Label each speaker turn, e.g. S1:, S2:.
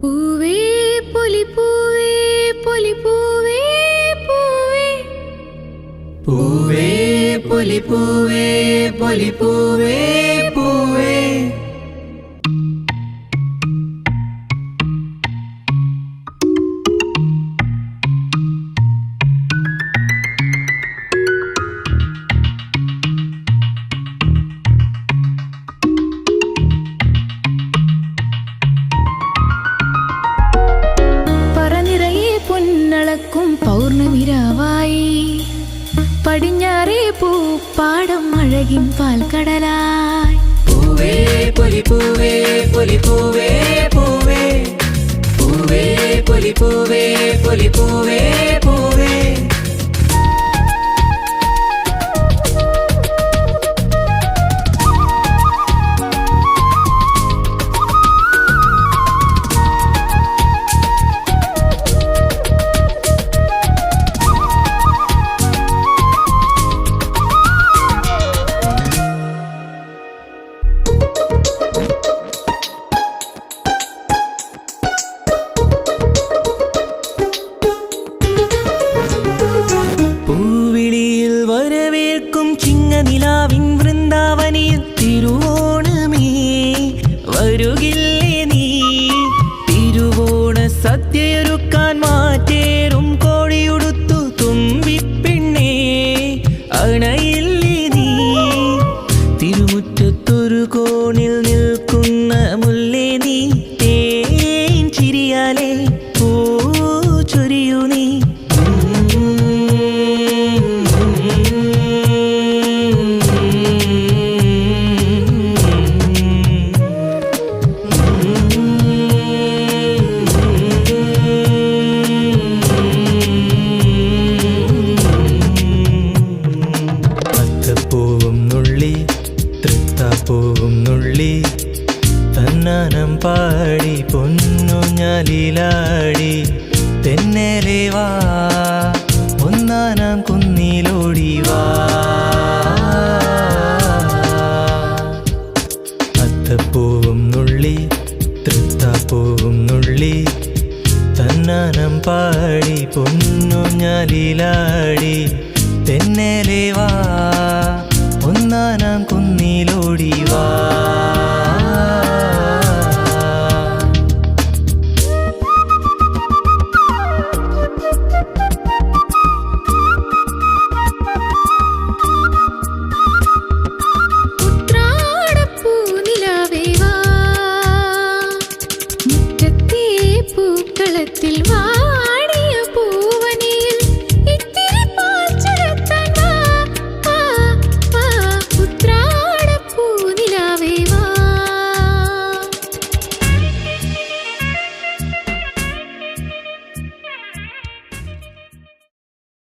S1: പൂവേ പൊലിപ്പൂവേ പൊലിപ്പൂവേ പൂവേ
S2: പൂവേ പൊലിപ്പൂവേ പൊലിപ്പൂവേ പൂവേ
S1: പൊന്നളക്കും പൗർണമിരാവായി പടിഞ്ഞാറേ പൂപ്പാടം അഴകിൻ പാൽക്കടലായി
S2: പൂവേ പൊലിപ്പൂവേ പൊലിപ്പൂവേ പൂവേ പൂവേ പൊലിപ്പൂവേ പൊലിപ്പൂവേ പൂവേ പൂവിളിയിൽ വരവേൽക്കും ചിങ്ങനിലാവിൻ വൃന്ദാവനിയിൽ തിരുവോണമേ വരുകില്ലേ നീ തിരുവോണ സദ്യയൊരുക്കാൻ മാറ്റേറും കോഴിയുടുത്തു തുമ്പിപ്പെണ്ണേ അണയില്ലേ നീ തിരുമുറ്റത്തൊരു കോണിൽ നിൽക്കുന്ന മുല്ലേ നീ തേൻ ചിരിയാലേ പൂ ചൊരിയൂ നീ അത്തപ്പൂവും നുള്ളി തൃത്താപ്പൂവും നുള്ളി തന്നാനം പാടി പൊന്നുഞ്ഞാലിലാടി തെന്നലെ വാ ഒന്നാനാം കുന്നിലോടി വാ അത്തപ്പൂവും നുള്ളി തൃത്താപ്പൂവും നുള്ളി തന്നാനം പാടി പൊന്നുഞ്ഞാലിലാടി തെന്നലെ വാ ഒന്നാനാം കുന്നിലോടി വാ
S1: മുറ്റത്തെ പൂക്കളത്തിൽ വാ